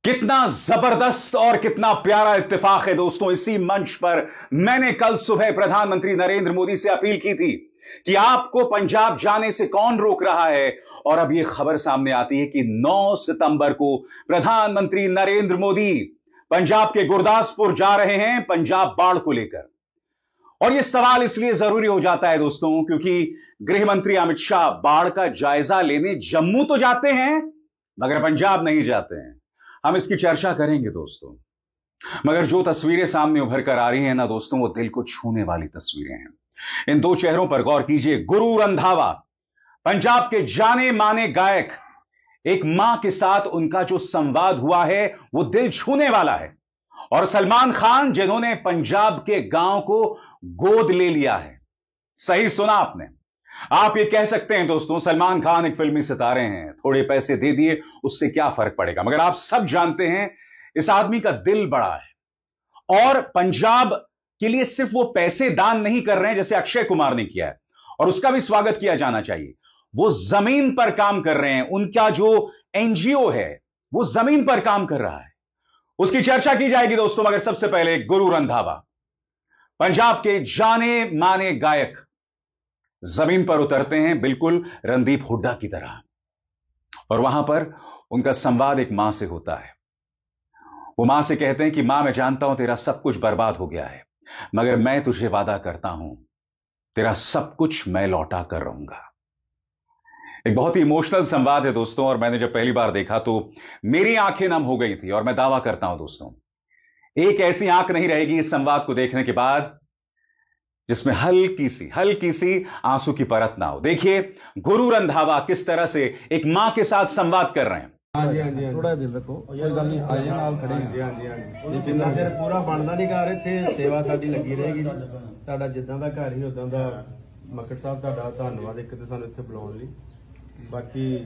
कितना जबरदस्त और कितना प्यारा इत्तेफाक है दोस्तों। इसी मंच पर मैंने कल सुबह प्रधानमंत्री नरेंद्र मोदी से अपील की थी कि आपको पंजाब जाने से कौन रोक रहा है। और अब यह खबर सामने आती है कि 9 सितंबर को प्रधानमंत्री नरेंद्र मोदी पंजाब के गुरदासपुर जा रहे हैं पंजाब बाढ़ को लेकर। और यह सवाल इसलिए जरूरी हो जाता है दोस्तों क्योंकि गृह मंत्री अमित शाह बाढ़ का जायजा लेने जम्मू तो जाते हैं मगर पंजाब नहीं जाते हैं। हम इसकी चर्चा करेंगे दोस्तों, मगर जो तस्वीरें सामने उभर कर आ रही हैं ना दोस्तों, वो दिल को छूने वाली तस्वीरें हैं। इन दो चेहरों पर गौर कीजिए। गुरु रंधावा, पंजाब के जाने माने गायक, एक मां के साथ उनका जो संवाद हुआ है वो दिल छूने वाला है। और सलमान खान जिन्होंने पंजाब के गांव को गोद ले लिया है। सही सुना आपने। आप ये कह सकते हैं दोस्तों, सलमान खान एक फिल्मी सितारे हैं, थोड़े पैसे दे दिए उससे क्या फर्क पड़ेगा, मगर आप सब जानते हैं इस आदमी का दिल बड़ा है। और पंजाब के लिए सिर्फ वो पैसे दान नहीं कर रहे हैं जैसे अक्षय कुमार ने किया है, और उसका भी स्वागत किया जाना चाहिए। वो जमीन पर काम कर रहे हैं। उनका जो एनजीओ है वो जमीन पर काम कर रहा है, उसकी चर्चा की जाएगी दोस्तों। मगर सबसे पहले गुरु रंधावा, पंजाब के जाने माने गायक, जमीन पर उतरते हैं बिल्कुल रणदीप हुड्डा की तरह। और वहां पर उनका संवाद एक मां से होता है। वो मां से कहते हैं कि मां, मैं जानता हूं तेरा सब कुछ बर्बाद हो गया है, मगर मैं तुझे वादा करता हूं तेरा सब कुछ मैं लौटा कर रहूंगा। एक बहुत ही इमोशनल संवाद है दोस्तों। और मैंने जब पहली बार देखा तो मेरी आंखें नम हो गई थी। और मैं दावा करता हूं दोस्तों, एक ऐसी आंख नहीं रहेगी इस संवाद को देखने के बाद जिसमें हल्की सी आंसू की परत ना हो। देखिए गुरु रंधावा किस तरह से एक मां के साथ संवाद कर रहे हैं। हाँ जी थोड़ा दिल रखो, कोई गल नहीं, आए नाल खड़े हाँ जिन्ना चਿਰ पूरा बनदा नहीं घर ਇੱਥੇ सेवा ਸਾਡੀ ਲੱਗੀ ਰਹੇਗੀ। ਤੁਹਾਡਾ ਜਿੱਦਾਂ ਦਾ ਘਰ ਹੀ ਉਦਾਂ ਦਾ ਮੱਕੜ ਸਾਹਿਬ ਤੁਹਾਡਾ ਧੰਨਵਾਦ ਇੱਕ ਤੇ ਸਾਨੂੰ ਇੱਥੇ ਬੁਲਾਉਣ ਲਈ। ਬਾਕੀ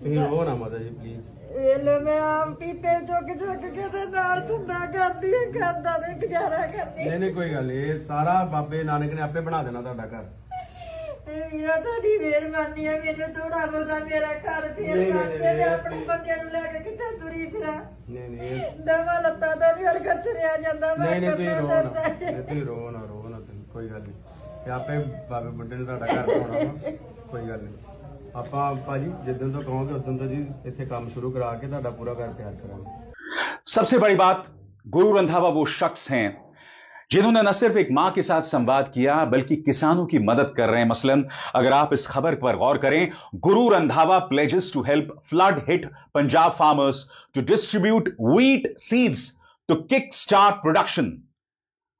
ਤੁਸੀਂ ਰੋ ਨਾ ਮਾਤਾ ਜੀ ਪਲੀਜ਼। ਵੇਲੇ ਮੈਂ ਆਪ ਪੀਤੇ ਚੁੱਕ ਕੇ ਤੇ ਨਾਲ ਧੁੰਦਾ ਕਰਦੀ ਹਾਂ, ਖਾਂਦਾ ਤੇ ਗੁਜ਼ਾਰਾ ਕਰਦੀ। ਨਹੀਂ ਕੋਈ ਗੱਲ ਨਹੀਂ, ਇਹ ਸਾਰਾ ਬਾਬੇ ਨਾਨਕ ਨੇ ਆਪੇ ਬਣਾ ਦੇਣਾ ਤੁਹਾਡਾ ਘਰ। ਵੀਰਾ ਤੁਹਾਡੀ ਮਿਹਰਬਾਨੀ ਹੈ, ਮੈਨੂੰ ਥੋੜਾ ਬਹੁਤਾ ਮੇਰਾ ਘਰ ਫੇਰ ਕਰਦੇ ਮੈਂ ਆਪਣੇ ਬੰਦੇ ਨੂੰ ਲੈ ਕੇ ਕਿੱਥੇ ਤੁਰੀ ਫਿਰਾਂ। ਨਹੀਂ ਦਵਾ ਲੱਤਾਂ ਦਾ ਨਹੀਂ ਹਰਕਤ ਤੁਰਿਆ ਜਾਂਦਾ। ਨਹੀਂ ਤੁਸੀਂ ਰੋ ਨਾ, ਤੁਸੀਂ ਰੋ ਨਾ ਕੋਈ ਗੱਲ ਨਹੀਂ, ਤੇ ਆਪੇ ਬਾਬੇ ਬੁੱਢੇ ਨੇ ਤੁਹਾਡਾ ਘਰ ਬਣਾਉਣਾ ਵਾ, ਕੋਈ ਗੱਲ ਨਹੀਂ। ਆਪਾਂ ਭਾਜੀ ਜਿੱਦਣ ਤੋਂ ਕਹੋਗੇ ਉਦੋਂ ਤੋਂ ਜੀ ਇੱਥੇ ਕੰਮ ਸ਼ੁਰੂ ਕਰਾ ਕੇ ਤੁਹਾਡਾ ਪੂਰਾ ਘਰ ਤਿਆਰ ਕਰਾਂਗੇ। सबसे बड़ी बात, गुरु रंधावा वो शख्स हैं जिन्होंने न सिर्फ एक मां के साथ संवाद किया बल्कि किसानों की मदद कर रहे हैं। मसलन अगर आप इस खबर पर गौर करें, Guru Randhawa pledges to help flood hit Punjab farmers to distribute wheat seeds to kick start production.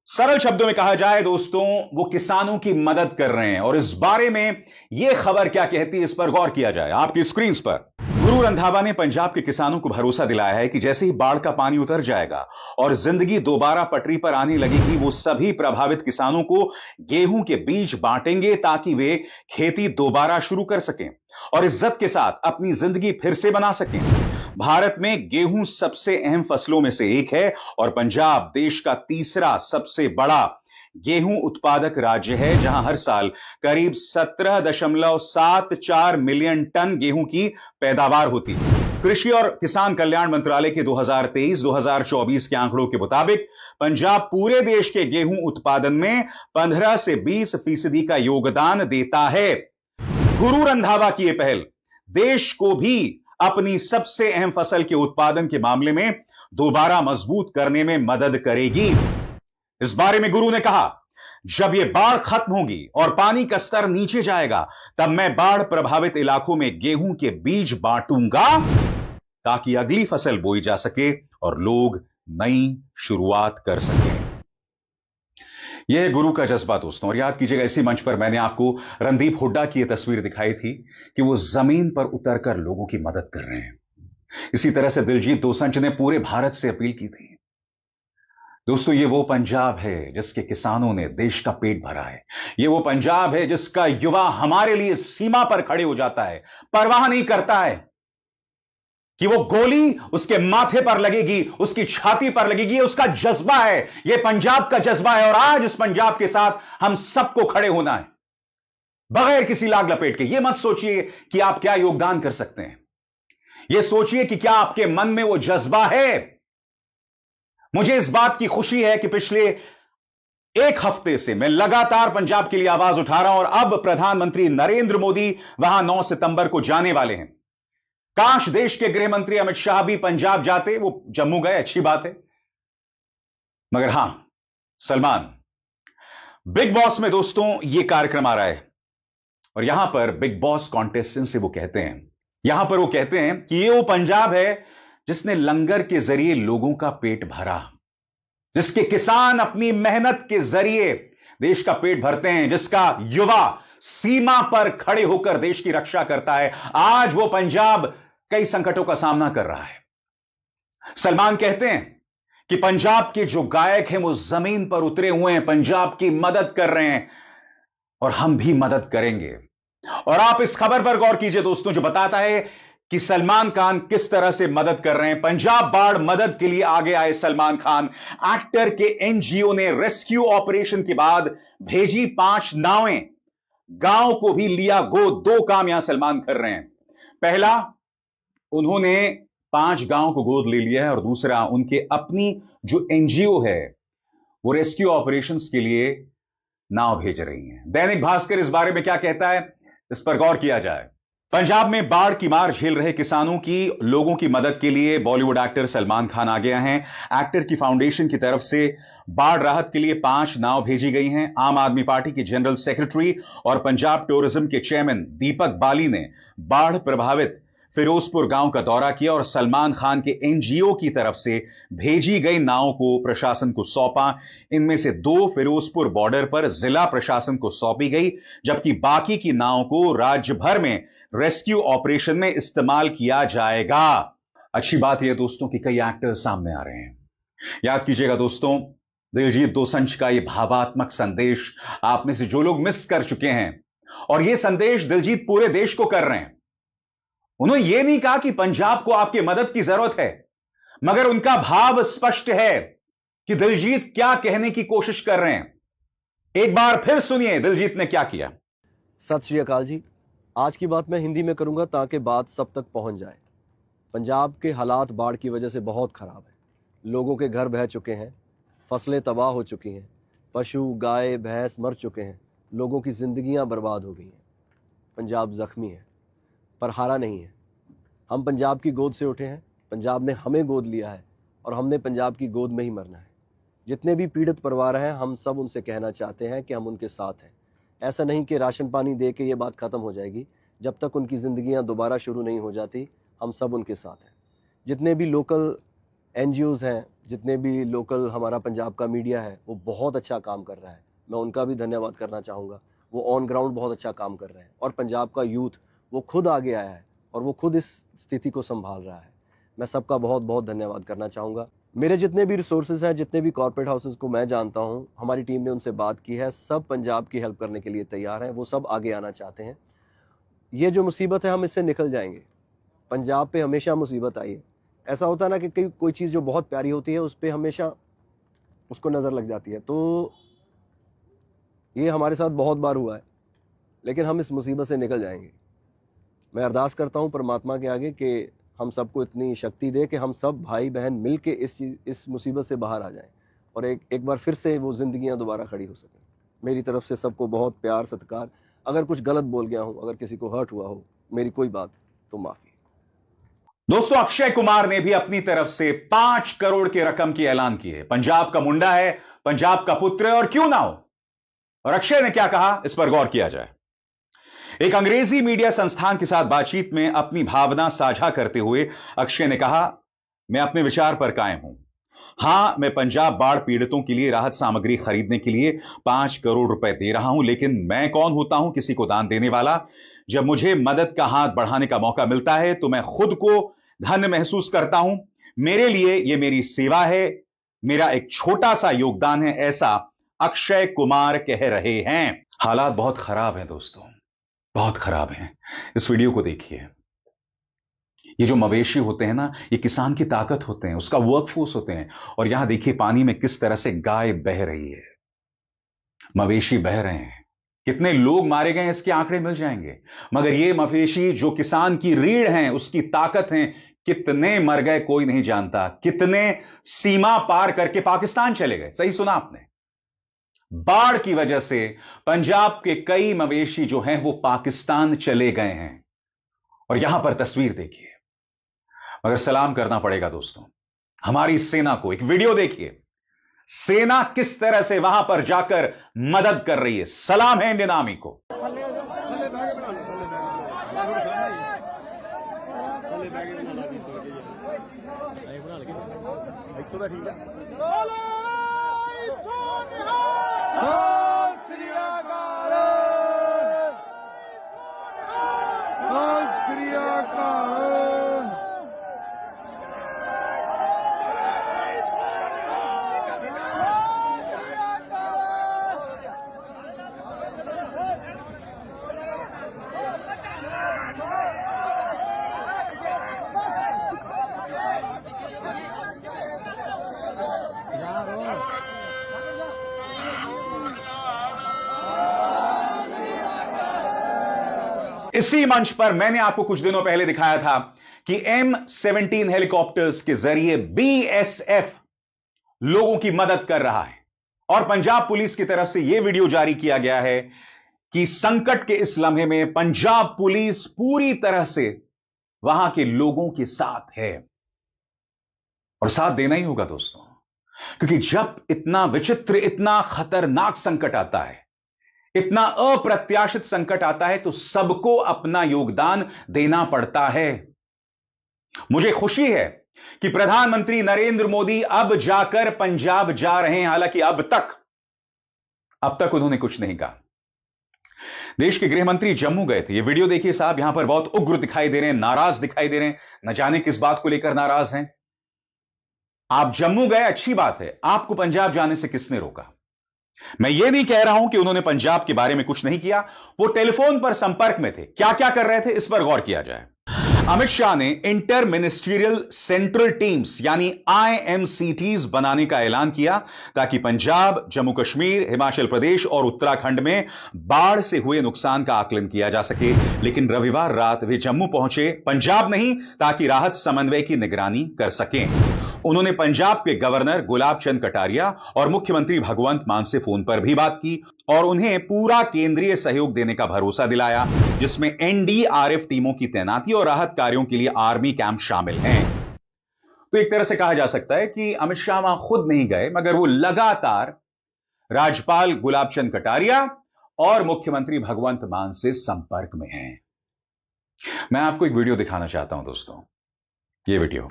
सरल शब्दों में कहा जाए दोस्तों, वो किसानों की मदद कर रहे हैं। और इस बारे में यह खबर क्या कहती है इस पर गौर किया जाए। आपकी स्क्रीन पर गुरु रंधावा ने पंजाब के किसानों को भरोसा दिलाया है कि जैसे ही बाढ़ का पानी उतर जाएगा और जिंदगी दोबारा पटरी पर आने लगेगी, वो सभी प्रभावित किसानों को गेहूं के बीज बांटेंगे ताकि वे खेती दोबारा शुरू कर सकें और इज्जत के साथ अपनी जिंदगी फिर से बना सकें। भारत में गेहूं सबसे अहम फसलों में से एक है और पंजाब देश का तीसरा सबसे बड़ा गेहूं उत्पादक राज्य है, जहां हर साल करीब 17.74 मिलियन टन गेहूं की पैदावार होती है। कृषि और किसान कल्याण मंत्रालय के 2023-2024 के आंकड़ों के मुताबिक पंजाब पूरे देश के गेहूं उत्पादन में 15 से 20% का योगदान देता है। गुरु रंधावा की यह पहल देश को भी अपनी सबसे अहम फसल के उत्पादन के मामले में दोबारा मजबूत करने में मदद करेगी। इस बारे में गुरु ने कहा, जब यह बाढ़ खत्म होगी और पानी का स्तर नीचे जाएगा तब मैं बाढ़ प्रभावित इलाकों में गेहूं के बीज बांटूंगा ताकि अगली फसल बोई जा सके और लोग नई शुरुआत कर सकें। यह गुरु का जज्बा दोस्तों। और याद कीजिएगा, इसी मंच पर मैंने आपको रणदीप हुड्डा की यह तस्वीर दिखाई थी कि वो जमीन पर उतरकर लोगों की मदद कर रहे हैं। इसी तरह से दिलजीत दोसांझ ने पूरे भारत से अपील की थी। दोस्तों, ये वो पंजाब है जिसके किसानों ने देश का पेट भरा है। ये वो पंजाब है जिसका युवा हमारे लिए सीमा पर खड़े हो जाता है, परवाह नहीं करता है कि वो गोली उसके माथे पर लगेगी, उसकी छाती पर लगेगी। ये उसका जज्बा है, ये पंजाब का जज्बा है। और आज इस पंजाब के साथ हम सबको खड़े होना है बगैर किसी लाग लपेट के। ये मत सोचिए कि आप क्या योगदान कर सकते हैं। यह सोचिए कि क्या आपके मन में वो जज्बा है। मुझे इस बात की खुशी है कि पिछले एक हफ्ते से मैं लगातार पंजाब के लिए आवाज उठा रहा हूं और अब प्रधानमंत्री नरेंद्र मोदी वहां 9 सितंबर को जाने वाले हैं। काश देश के गृह मंत्री अमित शाह भी पंजाब जाते, वो जम्मू गए, अच्छी बात है। मगर हां, सलमान, बिग बॉस में दोस्तों यह कार्यक्रम आ रहा है और यहां पर बिग बॉस कॉन्टेस्टेंट से वो कहते हैं कि ये वो पंजाब है जिसने लंगर के जरिए लोगों का पेट भरा, जिसके किसान अपनी मेहनत के जरिए देश का पेट भरते हैं, जिसका युवा सीमा पर खड़े होकर देश की रक्षा करता है। आज वो पंजाब कई संकटों का सामना कर रहा है। सलमान कहते हैं कि पंजाब के जो गायक हैं वो जमीन पर उतरे हुए हैं, पंजाब की मदद कर रहे हैं और हम भी मदद करेंगे। और आप इस खबर पर गौर कीजिए दोस्तों, जो बताता है कि सलमान खान किस तरह से मदद कर रहे हैं। पंजाब बाढ़ मदद के लिए आगे आए सलमान खान। एक्टर के एनजीओ ने रेस्क्यू ऑपरेशन के बाद भेजी 5 नावें, गांव को भी लिया गोद। 2 काम यहां सलमान कर रहे हैं। पहला, उन्होंने 5 गांव को गोद ले लिया है और दूसरा, उनके अपनी जो एनजीओ है वो रेस्क्यू ऑपरेशंस के लिए नाव भेज रही है। दैनिक भास्कर इस बारे में क्या कहता है, इस पर गौर किया जाए। पंजाब में बाढ़ की मार झेल रहे किसानों की लोगों की मदद के लिए बॉलीवुड एक्टर सलमान खान आ गया हैं। एक्टर की फाउंडेशन की तरफ से बाढ़ राहत के लिए 5 नाव भेजी गई हैं। आम आदमी पार्टी के जनरल सेक्रेटरी और पंजाब टूरिज्म के चेयरमैन दीपक बाली ने बाढ़ प्रभावित फिरोजपुर गांव का दौरा किया और सलमान खान के एनजीओ की तरफ से भेजी गई नावों को प्रशासन को सौंपा। इनमें से 2 फिरोजपुर बॉर्डर पर जिला प्रशासन को सौंपी गई, जबकि बाकी की नावों को राज्य भर में रेस्क्यू ऑपरेशन में इस्तेमाल किया जाएगा। अच्छी बात यह दोस्तों कि कई एक्टर सामने आ रहे हैं। याद कीजिएगा दोस्तों, दिलजीत दोसांझ का यह भावात्मक संदेश आप में से जो लोग मिस कर चुके हैं, और यह संदेश दिलजीत पूरे देश को कर रहे हैं। उन्होंने यह नहीं कहा कि पंजाब को आपकी मदद की जरूरत है, मगर उनका भाव स्पष्ट है कि दिलजीत क्या कहने की कोशिश कर रहे हैं। एक बार फिर सुनिए दिलजीत ने क्या किया। सत श्री अकाल जी। आज की बात मैं हिंदी में करूंगा ताकि बात सब तक पहुंच जाए। पंजाब के हालात बाढ़ की वजह से बहुत ख़राब है। लोगों के घर बह चुके हैं, फसलें तबाह हो चुकी हैं, पशु गाय भैंस मर चुके हैं, लोगों की ज़िंदगियां बर्बाद हो गई हैं। पंजाब ज़ख्मी है पर हारा नहीं है। हम पंजाब की गोद से उठे हैं, पंजाब ने हमें गोद लिया है और हमने पंजाब की गोद में ही मरना है। जितने भी पीड़ित परिवार हैं, हम सब उनसे कहना चाहते हैं कि हम उनके साथ हैं। ऐसा नहीं कि राशन पानी दे के ये बात ख़त्म हो जाएगी। जब तक उनकी ज़िंदगियां दोबारा शुरू नहीं हो जाती, हम सब उनके साथ हैं। जितने भी लोकल एनजीओज़ हैं, जितने भी लोकल हमारा पंजाब का मीडिया है, वो बहुत अच्छा काम कर रहा है। मैं उनका भी धन्यवाद करना चाहूँगा। वो ऑन ग्राउंड बहुत अच्छा काम कर रहे हैं और पंजाब का यूथ वो खुद आगे आया है और वो खुद इस स्थिति को संभाल रहा है। मैं सबका बहुत बहुत धन्यवाद करना चाहूँगा। मेरे जितने भी रिसोर्सेज हैं, जितने भी कॉर्पोरेट हाउसेस को मैं जानता हूँ, हमारी टीम ने उनसे बात की है। सब पंजाब की हेल्प करने के लिए तैयार हैं। वो सब आगे आना चाहते हैं। ये जो मुसीबत है, हम इससे निकल जाएंगे। पंजाब पे हमेशा मुसीबत आई है। ऐसा होता है ना कि कोई चीज़ जो बहुत प्यारी होती है उस पर हमेशा उसको नज़र लग जाती है। तो ये हमारे साथ बहुत बार हुआ है, लेकिन हम इस मुसीबत से निकल जाएंगे। मैं अरदास करता हूँ परमात्मा के आगे कि हम सबको इतनी शक्ति दे कि हम सब भाई बहन मिल के इस मुसीबत से बाहर आ जाएं और एक बार फिर से वो ज़िंदगियाँ दोबारा खड़ी हो सकें। मेरी तरफ से सबको बहुत प्यार सत्कार। अगर कुछ गलत बोल गया हूँ, अगर किसी को हर्ट हुआ हो, मेरी कोई बात तो माफ़ी। दोस्तों, अक्षय कुमार ने भी अपनी तरफ से 5 करोड़ की रकम की ऐलान की है। पंजाब का मुंडा है, पंजाब का पुत्र है और क्यों ना हो। और अक्षय ने क्या कहा, इस पर गौर किया जाए। एक अंग्रेजी मीडिया संस्थान के साथ बातचीत में अपनी भावना साझा करते हुए अक्षय ने कहा, मैं अपने विचार पर कायम हूं। हां, मैं पंजाब बाढ़ पीड़ितों के लिए राहत सामग्री खरीदने के लिए 5 करोड़ रुपए दे रहा हूं, लेकिन मैं कौन होता हूं किसी को दान देने वाला। जब मुझे मदद का हाथ बढ़ाने का मौका मिलता है तो मैं खुद को धन्य महसूस करता हूं। मेरे लिए यह मेरी सेवा है, मेरा एक छोटा सा योगदान है, ऐसा अक्षय कुमार कह रहे हैं। हालात बहुत खराब हैं दोस्तों, बहुत खराब हैं। इस वीडियो को देखिए। ये जो मवेशी होते हैं ना, ये किसान की ताकत होते हैं, उसका वर्कफोर्स होते हैं। और यहां देखिए पानी में किस तरह से गाय बह रही है, मवेशी बह रहे हैं। कितने लोग मारे गए इसके आंकड़े मिल जाएंगे। मगर ये मवेशी जो किसान की रीढ़ हैं, उसकी ताकत है, कितने मर गए कोई नहीं जानता, कितने सीमा पार करके पाकिस्तान चले गए। सही सुना आपने, बाढ़ की वजह से पंजाब के कई मवेशी जो हैं वो पाकिस्तान चले गए हैं। और यहां पर तस्वीर देखिए। मगर सलाम करना पड़ेगा दोस्तों हमारी सेना को। एक वीडियो देखिए, सेना किस तरह से वहां पर जाकर मदद कर रही है। सलाम है इंडियन आर्मी को। इसी मंच पर मैंने आपको कुछ दिनों पहले दिखाया था कि M17 हेलीकॉप्टर्स के जरिए BSF लोगों की मदद कर रहा है। और पंजाब पुलिस की तरफ से यह वीडियो जारी किया गया है कि संकट के इस लम्हे में पंजाब पुलिस पूरी तरह से वहां के लोगों के साथ है। और साथ देना ही होगा दोस्तों, क्योंकि जब इतना विचित्र, इतना खतरनाक संकट आता है, इतना अप्रत्याशित संकट आता है, तो सबको अपना योगदान देना पड़ता है। मुझे खुशी है कि प्रधानमंत्री नरेंद्र मोदी अब जाकर पंजाब जा रहे हैं। हालांकि अब तक उन्होंने कुछ नहीं कहा। देश के गृह मंत्री जम्मू गए थे। यह वीडियो देखिए साहब, यहां पर बहुत उग्र दिखाई दे रहे हैं, नाराज दिखाई दे रहे हैं। न जाने किस बात को लेकर नाराज हैं। आप जम्मू गए, अच्छी बात है, आपको पंजाब जाने से किसने रोका? मैं यह नहीं कह रहा हूं कि उन्होंने पंजाब के बारे में कुछ नहीं किया। वो टेलीफोन पर संपर्क में थे, क्या क्या कर रहे थे इस पर गौर किया जाए। अमित शाह ने इंटर मिनिस्ट्रियल सेंट्रल टीम्स यानी IMCTs बनाने का ऐलान किया ताकि पंजाब, जम्मू कश्मीर, हिमाचल प्रदेश और उत्तराखंड में बाढ़ से हुए नुकसान का आकलन किया जा सके। लेकिन रविवार रात वे जम्मू पहुंचे, पंजाब नहीं, ताकि राहत समन्वय की निगरानी कर सकें। उन्होंने पंजाब के गवर्नर गुलाब चंद कटारिया और मुख्यमंत्री भगवंत मान से फोन पर भी बात की और उन्हें पूरा केंद्रीय सहयोग देने का भरोसा दिलाया, जिसमें NDRF टीमों की तैनाती और राहत कार्यों के लिए आर्मी कैंप शामिल हैं। तो एक तरह से कहा जा सकता है कि अमित शाह वहां खुद नहीं गए, मगर वो लगातार राज्यपाल गुलाब चंद कटारिया और मुख्यमंत्री भगवंत मान से संपर्क में हैं। मैं आपको एक वीडियो दिखाना चाहता हूं दोस्तों। ये वीडियो,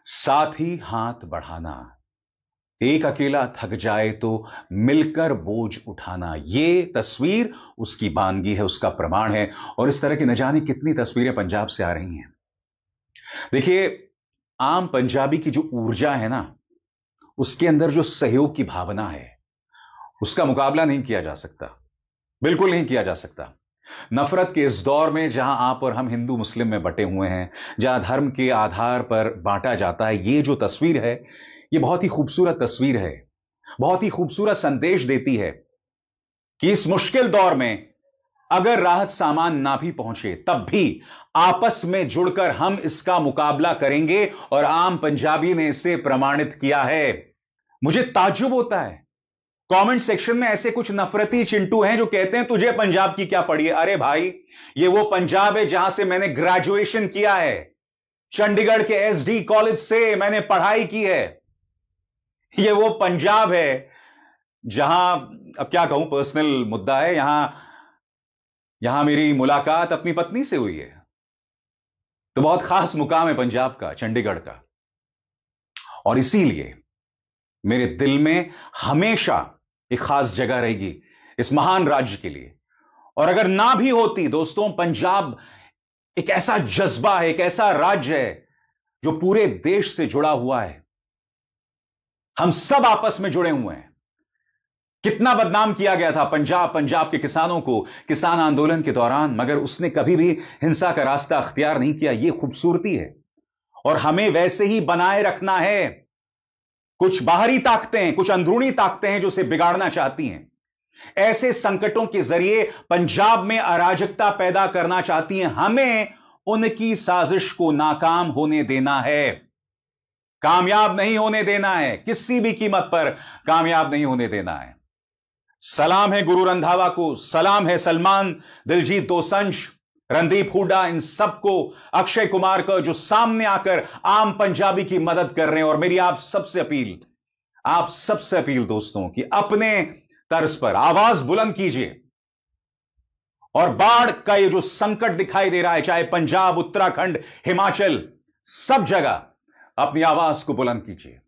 साथ ही हाथ बढ़ाना, एक अकेला थक जाए तो मिलकर बोझ उठाना, ये तस्वीर उसकी बानगी है, उसका प्रमाण है। और इस तरह की न जाने कितनी तस्वीरें पंजाब से आ रही हैं। देखिए, आम पंजाबी की जो ऊर्जा है ना, उसके अंदर जो सहयोग की भावना है, उसका मुकाबला नहीं किया जा सकता, बिल्कुल नहीं किया जा सकता। नफरत के इस दौर में जहां आप और हम हिंदू मुस्लिम में बटे हुए हैं, जहां धर्म के आधार पर बांटा जाता है, ये जो तस्वीर है, ये बहुत ही खूबसूरत तस्वीर है, बहुत ही खूबसूरत संदेश देती है कि इस मुश्किल दौर में अगर राहत सामान ना भी पहुंचे, तब भी आपस में जुड़कर हम इसका मुकाबला करेंगे। और आम पंजाबी ने इसे प्रमाणित किया है। मुझे ताज्जुब होता है, कमेंट सेक्शन में ऐसे कुछ नफरती चिंटू हैं जो कहते हैं तुझे पंजाब की क्या पड़ी है। अरे भाई, ये वो पंजाब है जहां से मैंने ग्रेजुएशन किया है, चंडीगढ़ के SD कॉलेज से मैंने पढ़ाई की है। ये वो पंजाब है जहां, अब क्या कहूं, पर्सनल मुद्दा है, यहां मेरी मुलाकात अपनी पत्नी से हुई है। तो बहुत खास मुकाम है पंजाब का, चंडीगढ़ का। और इसीलिए मेरे दिल में हमेशा एक खास जगह रहेगी इस महान राज्य के लिए। और अगर ना भी होती दोस्तों, पंजाब एक ऐसा जज्बा है, एक ऐसा राज्य है जो पूरे देश से जुड़ा हुआ है। हम सब आपस में जुड़े हुए हैं। कितना बदनाम किया गया था पंजाब के किसानों को किसान आंदोलन के दौरान, मगर उसने कभी भी हिंसा का रास्ता अख्तियार नहीं किया। यह खूबसूरती है और हमें वैसे ही बनाए रखना है। कुछ बाहरी ताकतें, कुछ अंदरूनी ताकतें हैं जो उसे बिगाड़ना चाहती हैं, ऐसे संकटों के जरिए पंजाब में अराजकता पैदा करना चाहती हैं। हमें उनकी साजिश को नाकाम होने देना है, कामयाब नहीं होने देना है, किसी भी कीमत पर कामयाब नहीं होने देना है। सलाम है गुरु रंधावा को, सलाम है सलमान, दिलजीत दोसंझ, रणदीप हुड्डा, इन सबको, अक्षय कुमार का, जो सामने आकर आम पंजाबी की मदद कर रहे हैं। और मेरी आप सबसे अपील दोस्तों कि अपने तर्ज पर आवाज बुलंद कीजिए और बाढ़ का ये जो संकट दिखाई दे रहा है, चाहे पंजाब, उत्तराखंड, हिमाचल, सब जगह अपनी आवाज को बुलंद कीजिए।